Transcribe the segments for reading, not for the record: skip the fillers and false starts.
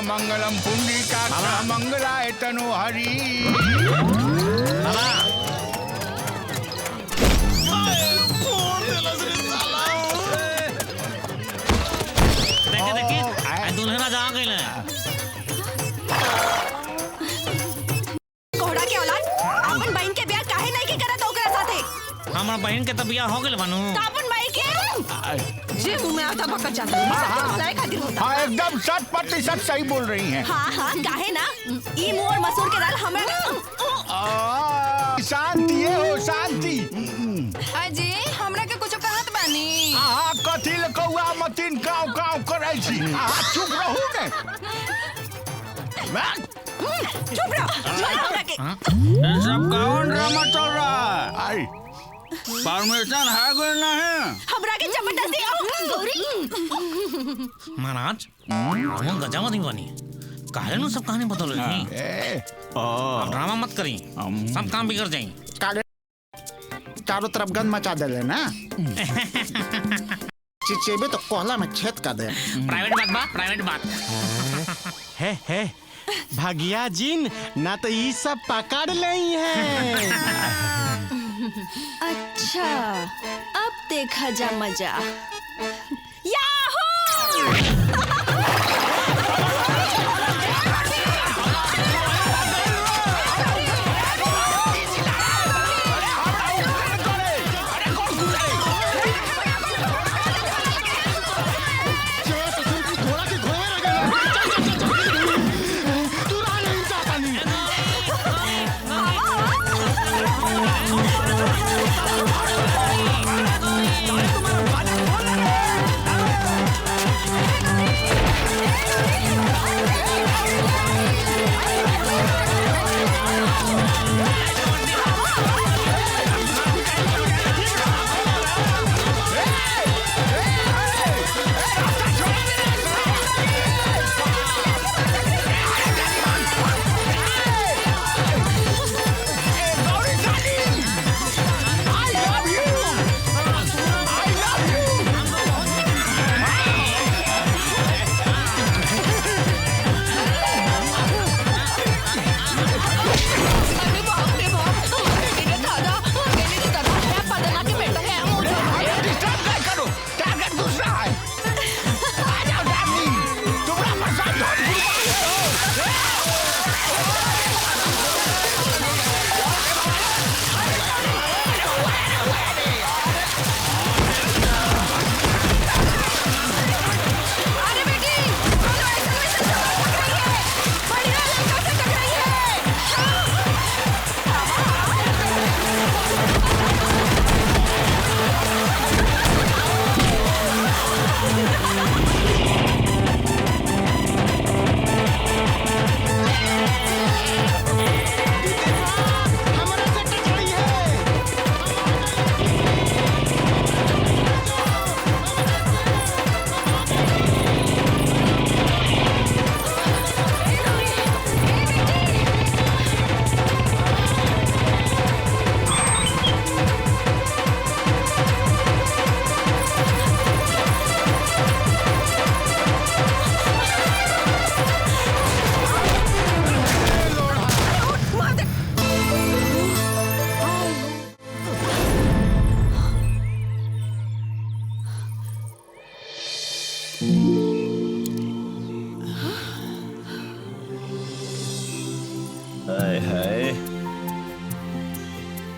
मंगलम पुंडरीकाक्ष मंगलाय तनोहरि। दुल्हना जा गई कोहड़ा के औलाद अपन बहन के ब्याह काहे नहीं के करत ओकरा साथे? हमार बहन के तो बियाह हो गइल बानू। अपन भाई के जे मुंह में आता भकत जाता है भलाई खातिर होता। हाँ एकदम 100% सही बोल रही हैं। हाँ हाँ काहे ना ई मुंह और मसूर के दाल हमरा शांति हो शांति। अजी हमरा के कुछ कहत बानी। हाँ कथी ले कौआ मतीन काव काव करे छी। हाँ चुप रहू ने। चुप रहो हमरा के। सब कौन ड्रामा चल रहा है? परमिशन है कोई नहीं? हमरा के जबरदस्ती गौरी। महाराज हम गजावती बनी काहे नु सब कहानी बदल रही। ड्रामा मत करी सब काम बिगड़ जाई। चारों तरफ गंद मचा दे लेना। चिचेबे तो कोहला में छेद कर दे। प्राइवेट बात बा प्राइवेट बात। है भगिया जिन ना तो ये सब पकड़ लई है। अच्छा अब देखा जा मजा। याहू!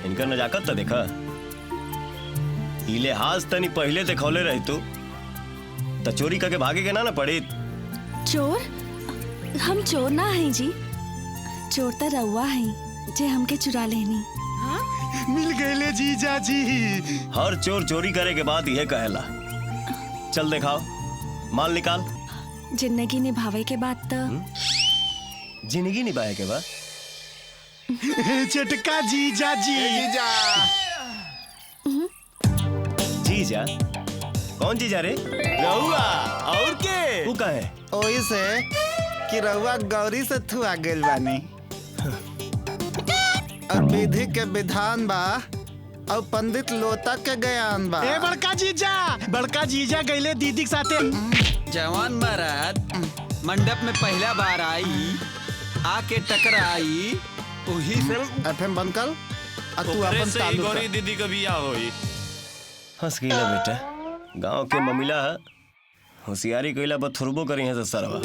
इनका नजाकत तो देखा इले हाज तनी पहले देखौले रही तो चोरी करके भागे के ना पड़े। चोर हम चोर ना है जी, चोर तो रउआ है जे हमके चुरा लेनी। मिल गए जीजा जी। हर चोर चोरी करे के बाद यह कहेला चल दिखाओ माल निकाल। जिंदगी निभावे के बाद तो जिंदगी निभाए के बाद चटका जीजा जी। जीजा जीजा कौन जीजा रे? रहुआ और के तू कहे ओही से कि रहुआ गौरी से थुआ गेल बानी और विधि के विधान बा और पंडित लोता के ज्ञान बा। बड़का जीजा गईले दीदी के साथे। जवान महाराज मंडप में पहला बार आई, आके टकराई, वही से एफएम बंद कर और तू अपन चालू कर। दीदी का बियाह होई। हंस गईला बेटा, गांव के ममिला है, होशियारी कइला पर थुरबो करी है तो सरवा।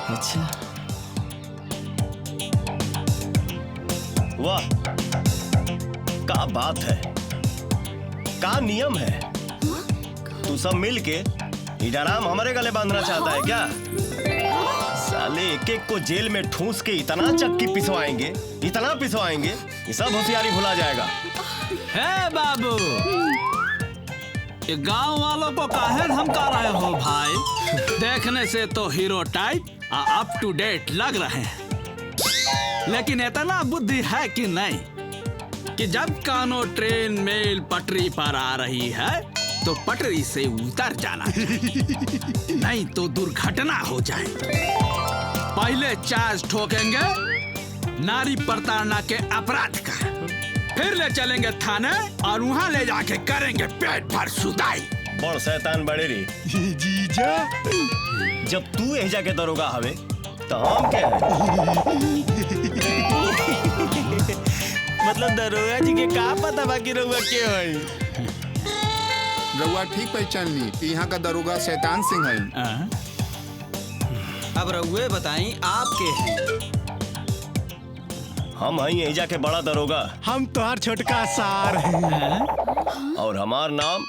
अच्छा वाह, का बात है, का नियम है। तू सब मिल के इडाराम हमारे गले बांधना चाहता है क्या? साले एक एक को जेल में ठूस के इतना चक्की पिसवाएंगे, इतना पिसवाएंगे, ये सब होशियारी भुला जाएगा। है बाबू, ये गांव वालों को काहे धमका रहे हो भाई? देखने से तो hero type up to date लग रहे हैं, लेकिन इतना बुद्धि है कि नहीं कि जब कानो ट्रेन मेल पटरी पर आ रही है तो पटरी से उतर जाना चाहिए, नहीं तो दुर्घटना हो जाए। पहले चार्ज ठोकेंगे नारी प्रताड़ना के अपराध का, फिर ले चलेंगे थाने और वहाँ ले जाके करेंगे पेट भर सुदाई। बड़ शैतान बड़े रे जीजा, जब तू एजा के दरोगा हवे तो हम क्या है? मतलब दरोगा जी के का पता बाकी रहुआ के होई? रउआ ठीक पहचान ली, यहाँ का दरोगा शैतान सिंह है। अब रउए बताई आप के हैं? हम हैं एजा के बड़ा दरोगा, हम तोहार छोटका सार हैं। और हमार नाम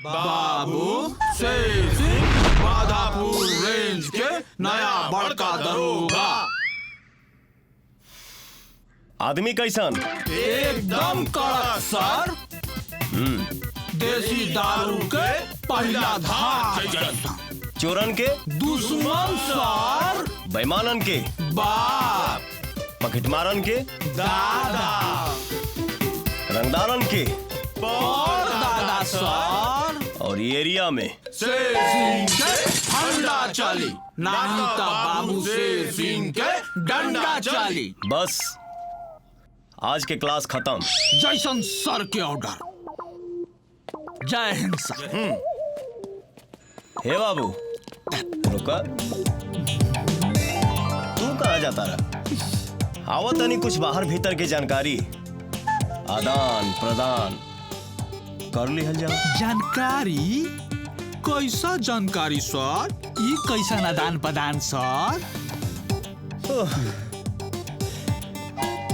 बाबू शेर सिंह, बादापुर रेंज के नया बड़का दरोगा। आदमी कैसन? एकदम कड़क सर, देसी दारू के पहला धार जैसा। चोरन के दुश्मन सर, बेईमानन के बाप, पकड़मारन के दादा, रंगदारन के और दादा सर, और ये एरिया में शेर सिंह के फंडा चली, नहीं तो बाबू शेर सिंह के डंडा चली। बस आज के क्लास खत्म। जैसन सर के ऑर्डर। जय हिंद सर। हे बाबू रुका, तू कहाँ जाता रहा? आवत तनी कुछ बाहर भीतर की जानकारी आदान प्रदान कर लिहल जाओ। जानकारी? कैसा जानकारी सर? ये कैसा आदान प्रदान सर?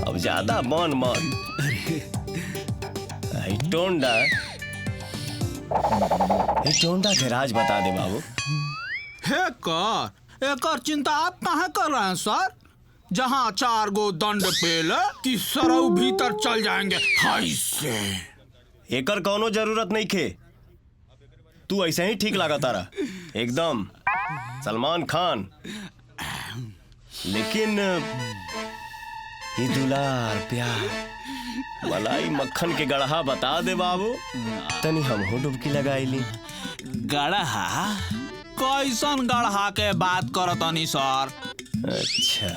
अब ज्यादा मन मन टोंडा के राज बता दे बाबू। एकर चिंता आप कहाँ कर रहे हैं सर? जहाँ 4 गो दंड पेले कि सरऊ भीतर चल जाएंगे। हाय से एकर कौनो जरूरत नहीं खे, तू ऐसे ही ठीक लगा तारा, एकदम सलमान खान। लेकिन ये दुलार प्यार मलाई मक्खन के गढ़ा बता दे बाबू, तनी हमहू डुबकी लगाई ली। गढ़ा? कैसन गढ़ा के बात करतनी सर? अच्छा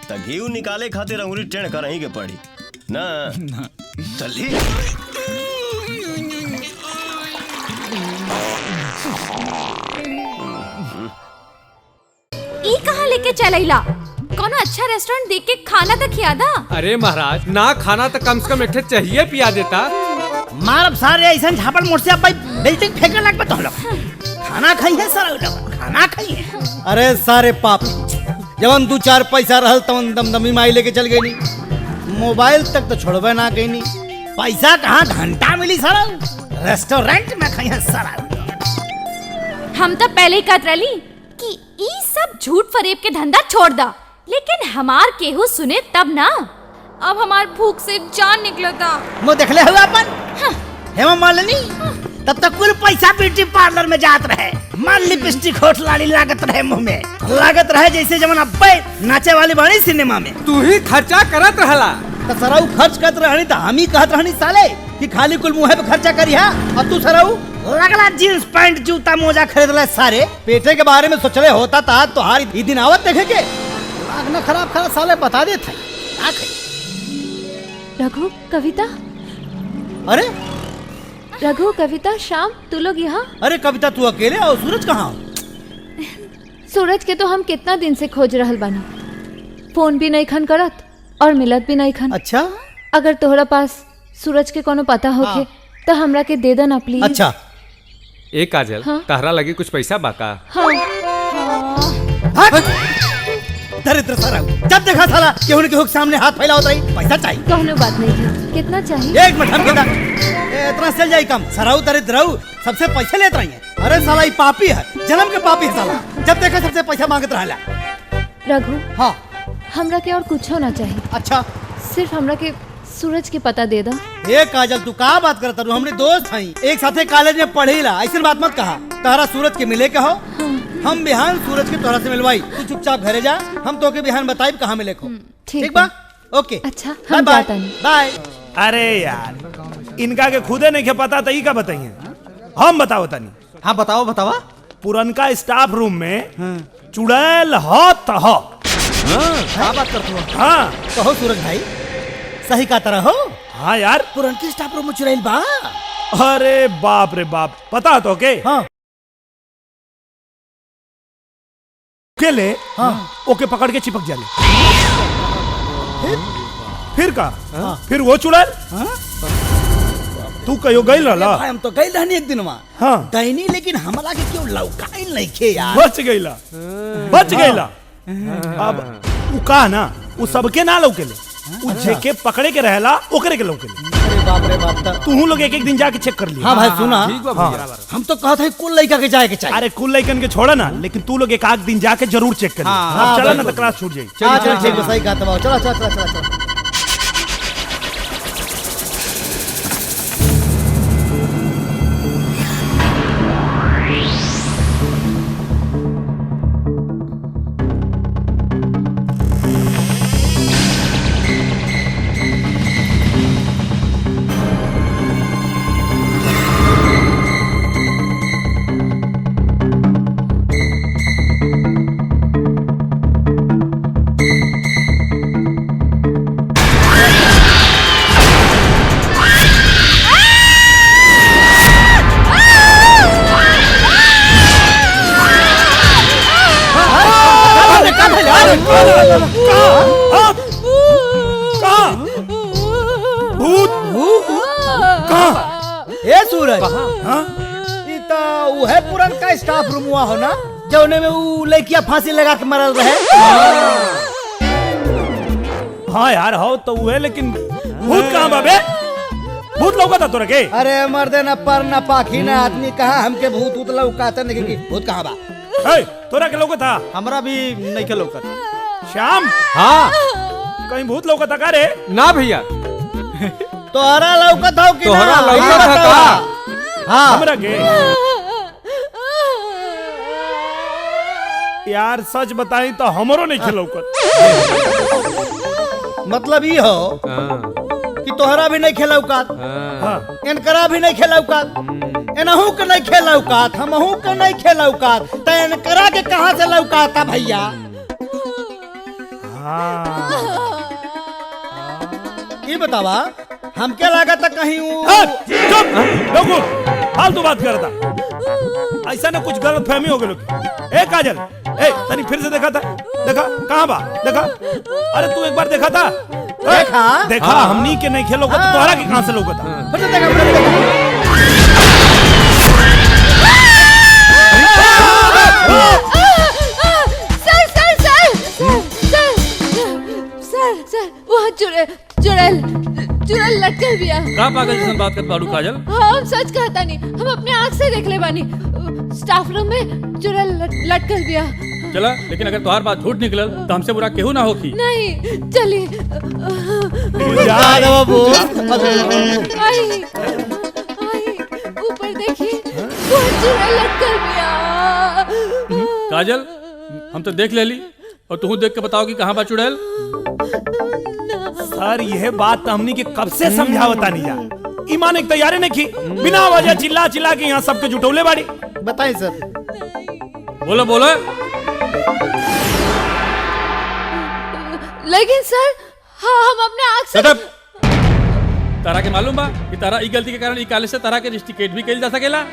त घीव निकाले खातिर अंगुरी टेढ़ करही के पड़ी ना? चली ई कहाँ लेके चलैला? कोनो अच्छा रेस्टोरेंट देख के खाना तो खिया दा। अरे महाराज, ना खाना तो कम से कम एक चाहिए पिया देता। मारब सारे ऐसा झापड़ मोड़ से भाई बिल्डिंग फेंकने लग तो खाना खाई है सारा, खाना खाई है। अरे सारे पाप, जवन 2-4 पैसा रहल तवन दमदमी माई लेके चल गई, मोबाइल तक तो छोड़बे ना गई। पैसा कहाँ घंटा मिली सारा, रेस्टोरेंट में खाई है सारा। हम तो पहले ही कहत रही कि ई सब झूठ फरेब के धंधा छोड़ दा, लेकिन हमार केहू सुने तब ना। अब हमार भूख से जान निकलता। मो देखले हुआ अपन हेमा मालिनी, तब तक कुल पैसा ब्यूटी पार्लर में जात रहे, माल लिपस्टिक होठ लाली लागत रहे मुंह में, लागत रहे जैसे जवन अब्बे नाचे वाली बनी सिनेमा में। तू ही खर्चा करत रहला। तो सराऊ खर्च करत रहनी तो हम ही कहत रहनी साले कि खाली कुल मुंह पे खर्चा करिहा, और तू सराऊ लगला जींस पैंट जूता मोजा खरीद ले सारे। पेटे के बारे में सोचले होता था तो हार ई दिन आवत देखे के ना खराब खराब साले बता दे थे। रघु, कविता। अरे रघु, कविता, श्याम, तू लोग यहाँ? अरे कविता तू अकेले और सूरज कहाँ? सूरज के तो हम कितना दिन से खोज रहल बानी, फोन भी नहीं खन करत और मिलत भी नहीं खन। अच्छा, अगर तोहरा पास सूरज के कोनो पता होखे तो हमरा के दे देना प्लीज। अच्छा ए काजल, हाँ? तहरा लगे कुछ पैसा बाका? हाँ। दरिद्र सारा, जब देखा साला केहू न केहू के सामने हाथ फैला होता है, पैसा चाहिए। कहनो बात नहीं है, कितना चाहिए? एक मिनट हम कितना इतना चल जाए कम। सराऊ दरिद्र रहू, सबसे पैसे लेत रही है। अरे साला ये पापी है, जन्म के पापी है साला, जब देखा सबसे पैसा मांगत रहला। रघु, हाँ हमरा के और कुछ होना चाहिए। अच्छा, सिर्फ हमरा के सूरज के पता दे दा। ए काजल, तू का बात करता रू? हमरे दोस्त हई, एक साथे कॉलेज में पढ़ेला, ऐसी बात मत कहा। तारा सूरज के मिले के हो, हम बिहान सूरज के तोहरा से मिलवाई। तू चुपचाप घरे जा, हम तो के बिहान बताई कहाँ मिले को। ठीक बा? ओके, अच्छा, हम जाता नहीं। बाय। अरे यार, इनका के खुदे नहीं पता तो ई का बताइए, हम बताओ तनी। हाँ बताओ बतावा। पुरनका स्टाफ रूम में चुड़ैल हो तो हो। क्या बात करते हो? हाँ कहो सूरज भाई, सही का तरह हो? हाँ यार, पुरनकी स्टाफ रूम में चुड़ैल बा। अरे बाप रे बाप, पता तो के? हाँ। के ले? हाँ। ओके पकड़ के चिपक जाले। फिर का? हाँ। फिर वो चुड़ैल? हाँ? तू कहो गई रहला? हम तो गई रहनी एक दिन वहाँ। हाँ। गईनी, लेकिन हमरा के क्यों लौकाई नहीं खे यार। बच गईला, बच गईला। अब उ का ना, उ सबके ना लौकेले, उ जेके पकड़े के रहला ओकरे के लौकेले। अरे बाप रे बाप, तू लोग एक एक दिन जाके चेक कर लिया। हाँ भाई सुना, हाँ। हम तो कहते हैं कुल लड़का के जाए के चाहिए। अरे कुल लड़कन के छोड़ा ना, लेकिन तू लोग एक आध दिन जाके जरूर चेक कर। हाँ, चला ना तो क्लास छूट जाए। चल ठीक है, सही कहा। चलो चलो चलो चलो। ए सूरज, है पुरन का स्टाफ रूम हुआ हो ना, जौने में वो लड़कियां फांसी लगा के मरल रहे। हाँ यार हो तो वो है, लेकिन भूत कहाँ बाबे? भूत लौका था तोरा के? अरे मर्दे न पर न पाखी न आदमी कहा हमके भूत भूत लौकाते नहीं कि भूत कहाँ बा? तोरा के लौका था? हमरा भी नहीं के लौका। श्याम, हाँ कहीं भूत लौका था का रे? ना भैया, तोहरा लौका था कि तोहरा लौका था का? हाँ हमरा के यार सच बताई तो हमरो नहीं खेलो कर। मतलब ये हो कि तोहरा भी नहीं खेला औकात, इनकरा भी नहीं खेला औकात, इनहू के नहीं खेला औकात, हमहू के नहीं खेला औकात, तो इनकरा के कहां से लौकात था भैया? ये बतावा, हमके लागत कहीं फालतू बात करता, ऐसा ना कुछ गलत फहमी हो गई। ए काजल, ए तनी फिर से देखा था, देखा कहाँ बा? देखा, अरे तू एक बार देखा था? देखा हमनी के नहीं खेलो तो तोहरा के कहां से लोग था? फिर से देखा, फिर से देखा। सर वहाँ चुड़ैल लटकल बिया। का पागल जैसन बात कर पारू काजल? हम सच कहता नहीं, हम अपने आँख से देख ले बानी, स्टाफ रूम में चुड़ैल लटकल बिया। चला, लेकिन अगर तुम्हारी बात झूठ निकलल तो हमसे बुरा केहू ना होखी। नहीं चली। ऊपर देखिए, वो चुड़ैल लटकल बिया। काजल, हम तो देख ले ली, और तू देख के बताओ कि कहाँ बा चुड़ैल? सर यह बात तो हमनी के कब से समझावता नहीं जा, ईमान एक तैयारी नहीं की, बिना वजह चिल्ला चिल्ला के यहाँ सबके जुटौले बाड़ी। बताइए सर। बोलो बोलो। लेकिन सर, हाँ हम अपने आँख से तारा के मालूम बा कि तारा ई गलती के कारण ई कॉलेज से तारा के रिस्ट्रिकेट भी कइल जा सकेला।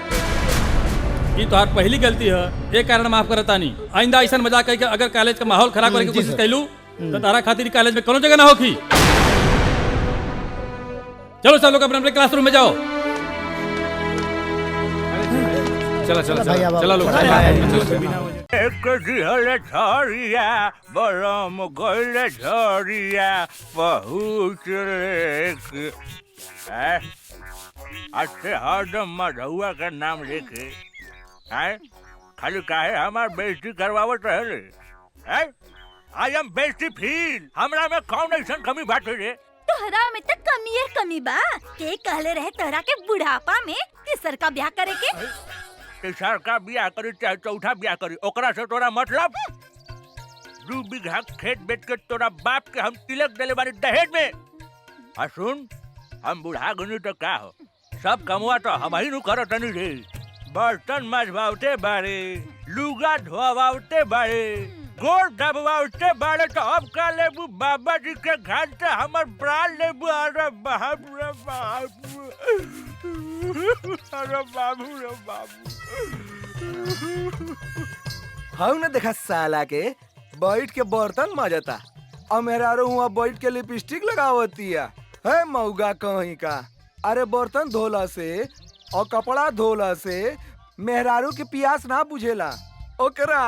ये तो हर पहली गलती है, एक कारण माफ करता नहीं। आइंदा ऐसा मजाक करके अगर कॉलेज का माहौल खराब करने की कोशिश कैलू तो तारा खातिर कॉलेज में कोनो जगह ना होगी। चलो सब लोग अपने अपने क्लासरूम में जाओ। चला चला चला चला लोग एक दिहले झरिया बरम गइले झरिया बहुत लेके अच्छे हरदम मधुआ का नाम लेके हैं खाली काहे हमार बेइज्जती करवावत रहे आई एम बेइज्जती फील हमरा में कौन ऐसा कमी बात रे तोहरा में तो कमी है कमी बा के कहले रहे तोहरा के बुढ़ापा में तीसर का ब्याह करे के तीसर का ब्याह करी चाहे चौथा ब्याह करी ओकरा से तोरा मतलब 2 बीघा खेत बेच के तोरा बाप के हम तिलक देले बानी दहेज में आ सुन हम बुढ़ा गनी तो का हो सब कमवा तो हम ही नु करत नहीं रे बर्तन मजवाते बारे लुगा धोवाते बारे गोड़ दबवाते बारे तो अब का लेबू बाबा जी के घर से हमर प्राण लेबू अरे बाप रे बाप अरे बाबू रे बाबू हम ने देखा साला के बैठ के बर्तन मजता और मेरा हुआ बैठ के लिपस्टिक लगावतिया है मऊगा कहीं का। अरे बर्तन धोला से और कपड़ा धोला से मेहरारू के प्यास ना बुझेला ओकरा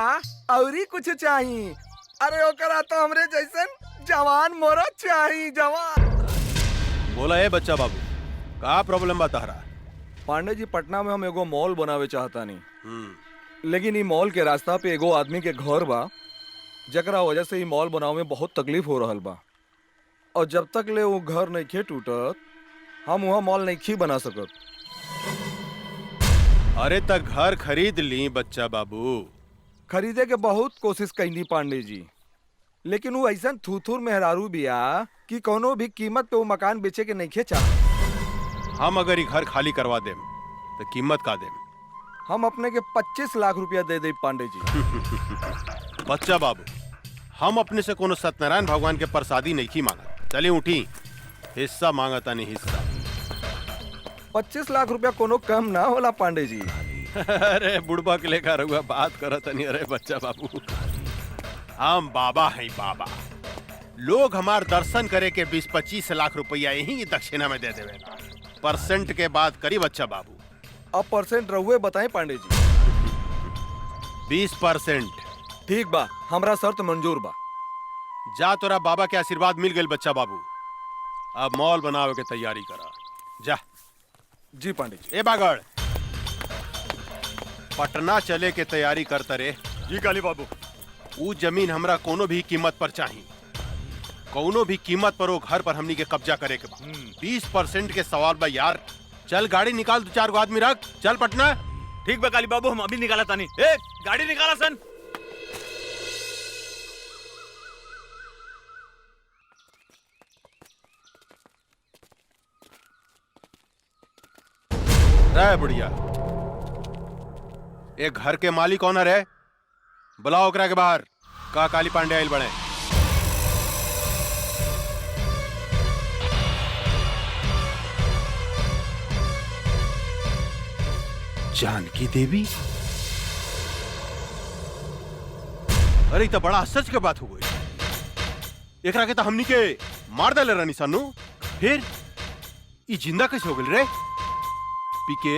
औरी कुछ चाहिए। अरे ओकरा तो हमरे जैसन जवान मोरा चाहिए जवान। बोला है बच्चा बाबू का प्रॉब्लम बता रहा? पांडे जी पटना में हम एगो मॉल बनावे चाहता नहीं लेकिन ई मॉल के रास्ता पे एगो आदमी के घर बा जकरा वजह से ई मॉल बनावे में बहुत तकलीफ हो रहल बा और जब तक ले वो घर नहीं खे टूटत हम वहाँ मॉल नहीं खी बना सकत। अरे तक घर खरीद ली बच्चा बाबू। खरीदे के बहुत कोशिश कईनी पांडे जी लेकिन वो ऐसा थूथूर मेहरारू बिया कि कोनो भी कीमत पे वो मकान बेचे के नहीं खे चाह। हम अगर ये घर खाली करवा देम तो कीमत का देम? हम अपने के 25 लाख रुपया दे दे पांडे जी। बच्चा बाबू हम अपने से कोनो सत्यनारायण भगवान के प्रसादी नहीं की मांगा। चलिए उठी हिस्सा मांगता नहीं हिस्सा। 25 लाख रुपया कोनो कम ना होला पांडे जी। अरे बुढ़बा के लेकर हुआ बात करत नहीं। अरे बच्चा बाबू हम बाबा हैं बाबा। लोग हमार दर्शन करे के 20-25 लाख रुपया यही दक्षिणा में दे देवेगा। परसेंट के बात करी बच्चा बाबू। अब परसेंट रहुए बताएं पांडे जी। 20%। ठीक बा हमरा शर्त मंजूर बा। जा तोरा बाबा के आशीर्वाद मिल गए बच्चा बाबू। अब मॉल बनावे के तैयारी करा जा। जी पांडे जी। ए बागड़ पटना चले के तैयारी करता रे। जी काली बाबू। वो जमीन हमरा कोनो भी कीमत पर चाहिए। कोनो भी कीमत पर वो घर पर हमनी के कब्जा करे के बा। 20% के सवाल बा यार। चल गाड़ी निकाल 2-4 गो आदमी रख। चल पटना। ठीक बा काली बाबू हम अभी निकाला तानी। ए गाड़ी निकाला सन। रे बुढ़िया एक घर के मालिक कौन है? बुलाओ ओकरा के बाहर। का काली पांडे आइल बने। जानकी देवी? अरे तो बड़ा आश्चर्य के बात हो गई। एकरा के तो हमनी के मार डाले रानी सानू। फिर ये जिंदा कैसे हो गई रे? पीके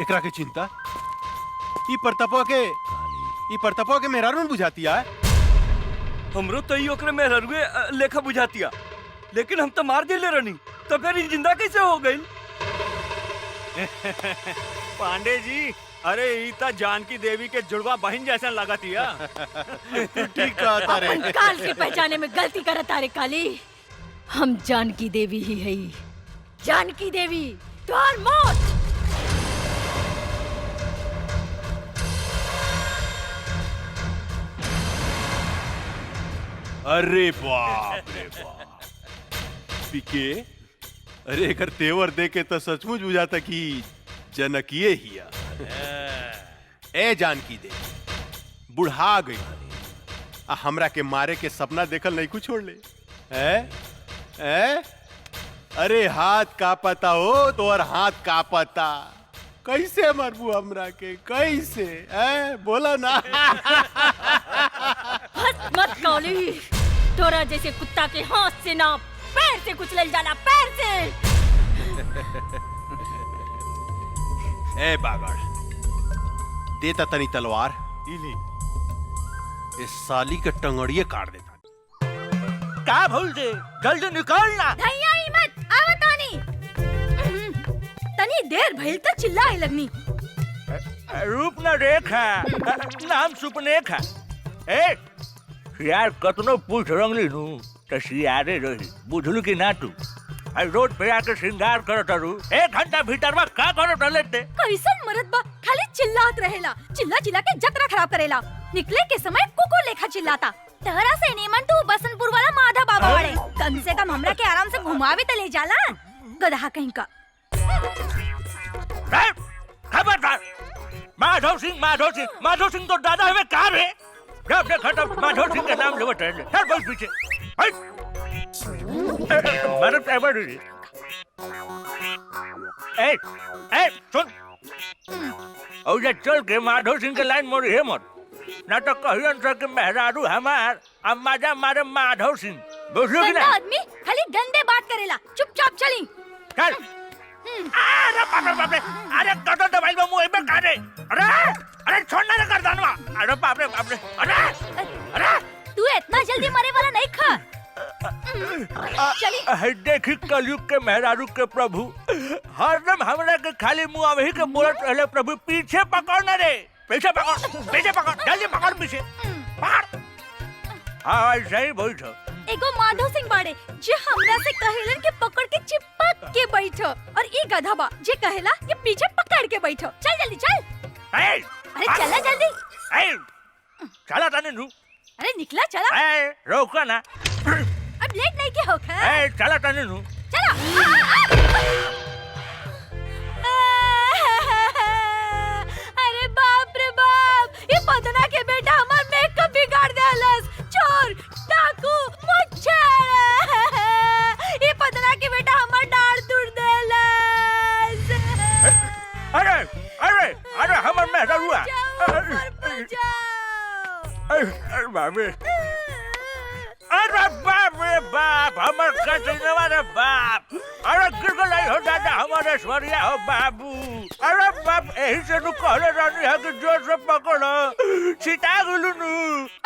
एकरा के चिंता ई परतपा के मेहरारू में बुझातिया। हमरो तो ओकरे मेहरारूए लेखा बुझातिया लेकिन हम तो मार दिले रहनी तो फिर ई जिंदा कैसे हो गई? पांडे जी अरे ई ता जानकी देवी के जुड़वा बहन जैसा लगातिया। ठीक कहता रे। अपन काल के पहचाने में गलती करत रे काली। हम जानकी देवी ही है। जानकी देवी तोहर मौत। अरे बाप रे बाप। पीके अरे एकर तेवर देके तो सचमुच बुझाता कि जनकिए हिया। ए जानकी देवी बुढ़ा गई हमरा के मारे के सपना देखल नहीं कुछ छोड़ ले। अरे हाथ का पता हो तो और हाथ का पता। कैसे मरबू हमरा के कैसे बोला ना। हंस मत काली, तोरा जैसे कुत्ता के हाथ से ना पैर से कुचल जाला, पैर से। ए बागड़, देता तनी तलवार, इली इस साली के टंगड़िए काट देता। का भूल जे, जल्दी निकल ना। धैया ही मत, आवतानी। तनी देर भइल त चिल्लाए लगनी। रूप न रेखा, नाम सुपनेखा। ए यार कतनो पूछ रंगली नु त सियारे रही, बुझलू कि ना तू? रोड पे आके श्रृंगार करत रू, 1 घंटा भीतर में का करत रहते? कैसन मरद बा, खाली चिल्लात रहेला, चिल्ला चिल्ला के जतरा खराब करेला। निकले के समय कुकुर लेखा चिल्लाता। तहरा से नीमन तू बसंतपुर वाला माधा बाबा वाले, कम से कम हमरा के आराम से घुमावे त ले जाला। गधा कहीं का। खबरदार, माधव सिंह तो दादा हमें कहा है। जब देखा तब माधव सिंह का नाम लेवट रहे। सर बस पीछे मरद एवर सुन, और ये चल के माधव सिंह के लाइन मोड़ी है मत, ना तो कहियन सर के मेहरारू हमार अम्माजा मारे माधव सिंह। बुझलो कि ना? आदमी खाली गंदे बात करेला, चुपचाप चली। चल। अरे बाप रे, अरे कटो दवाई में मुंह में काटे। अरे छोड़ना रे गर्दनवा। अरे बाप रे, अरे तू इतना जल्दी मरे वाला नहीं खा। चली। देखी कलयुग के मेहरारू के प्रभु, हरदम हमरा के खाली मुंह वही के बोलत रहले प्रभु। पीछे पकड़ ना रे, पीछे पकड़, जल्दी पकड़ पीछे। हाँ सही बैठ। एगो माधव सिंह बाड़े जे हमरा से कहेलन के पकड़ के चिपक के बैठो, और ई गधा बा जे कहेला कि पीछे पकड़ के बैठो। चल जल्दी चल। अरे चला जल्दी। चला ताने नु। अरे निकला चला। रोका ना, अब लेट नहीं के होखा। चला ताने नु। चला। अरे बाप रे बाप, ये पदना के बेटा हमार मेकअप बिगाड़ देलस। चोर, डाकू, मुच्छर, ये पदना के बेटा हमार डाढ़ तोड़ देलस। अरे हमार मेहरारू हुआ। अरे बाप रे बाप, हमार कचनवा रे बाप। अरे गिरगल आई हो दादा हमारे स्वरिया हो बाबू। अरे बाप, यही से नु कहले रानी है कि जोर से पकड़ो, सीता गुलू नु।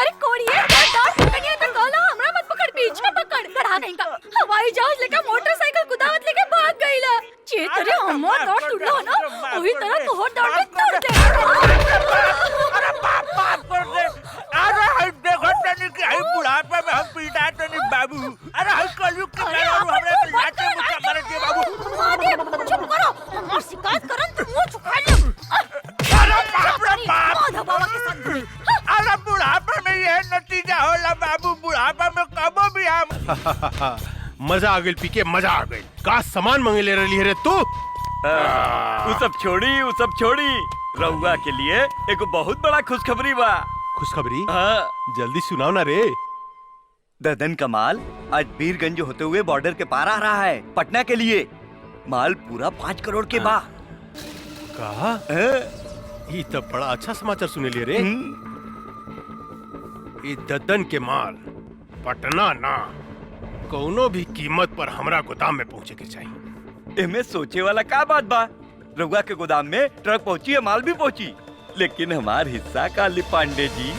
अरे कोड़िए, डांस पकड़िए तो कहलो हमरा मत पकड़, पीछे पकड़। गधा कहीं का, हवाई जहाज लेके मोटरसाइकिल कुदावत लेके भाग गईला। जे तेरे हमर डांस टूटलो ना, वही तरह तोहर डांस टूट दे। अरे बाप कर दे। अरे देखो तनी कि आई बुढ़ापे में हम पीटा तनी बाबू। अरे हई कलयुग के मेहरारू हमरे के लाते मुका मारे दे बाबू। मादे चुप करो, हमर शिकायत करन तो मुंह छुपा ले। अरे बाप रे बाप, माधा बाबा के साथ घुरी। अरे बुढ़ापे में ये नतीजा होला बाबू। बुढ़ापे में कबो भी हम मजा आ गई पीके, मजा आ गई। का सामान मंगे ले रही है रे तू? वो सब छोड़ी रउआ के लिए एक बहुत बड़ा खुशखबरी बा। खुशखबरी? हाँ। जल्दी सुनाओ ना रे। ददन का माल आज बीरगंज होते हुए बॉर्डर के पार आ रहा है पटना के लिए। माल पूरा 5 करोड़ के बा। कहा? ये तो बड़ा अच्छा समाचार सुने लिए रे। ये ददन के माल पटना ना, कोनो भी कीमत पर हमरा गोदाम में पहुंचे के चाहिए। इनमें सोचे वाला का बात बा। रउआ के गोदाम में ट्रक पहुंची है, माल भी पहुंची, लेकिन हमार हिस्सा काली पांडे जी।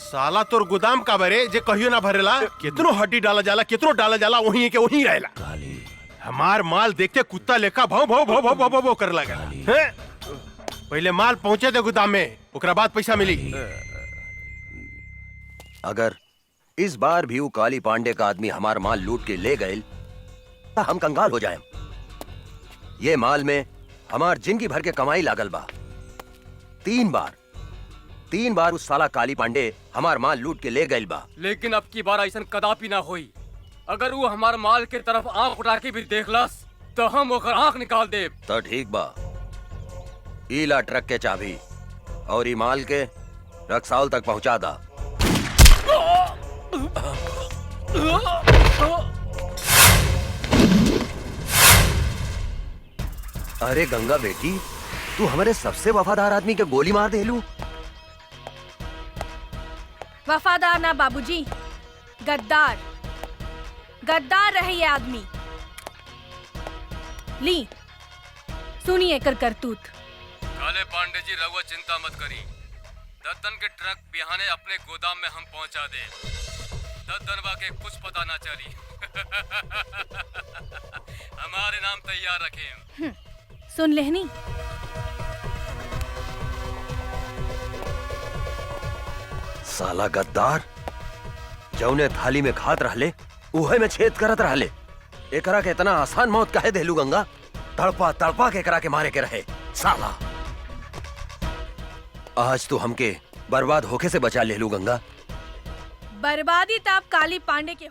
साला तोर गोदाम का बरे जे कहियो ना भरेला। कितनो हड्डी डाला जाला, कितनो डाला जाला, वही के वही रहेला। हमार माल देख के कुत्ता लेखा भाव भाव भाव भाव भाव भाव कर लगा। पहले माल पहुंचे दे गोदाम में, ओकरा बाद पैसा मिली। अगर इस बार भी वो काली पांडे का आदमी हमार माल लूट के ले गए तो हम कंगाल हो जाएं। ये माल में हमार जिंदगी भर के कमाई लागल बा। 3 बार उस साला काली पांडे हमार माल लूट के ले गए बा। लेकिन अब की बार ऐसा कदापि ना होई। अगर वो हमार माल के तरफ आंख उठा के भी देखलस तो हम ओकर आंख निकाल देब। तो ठीक बा, ईला ट्रक के चाबी और ई माल के रक्सौल तक पहुंचा दा। अरे गंगा बेटी, तू हमारे सबसे वफादार आदमी के गोली मार देलू। वफादार ना बाबूजी, गद्दार। गद्दार रहे ये आदमी। ली सुनिए कर करतूत। काले पांडे जी रघुआ चिंता मत करी। दद्दन के ट्रक बिहाने अपने गोदाम में हम पहुंचा दे। दद्दनवा के कुछ पता ना चली। हमारे नाम तैयार रखें। सुन लेहनी। साला गद्दार, जौने थाली में खात रहले उहे में छेद करत रहले। एकरा के इतना आसान मौत काहे देलू गंगा? तड़पा तड़पा के एकरा के मारे के रहे साला। आज तू हमके बर्बाद होके से बचा ले लू गंगा। बर्बादी तो आप काली पांडे के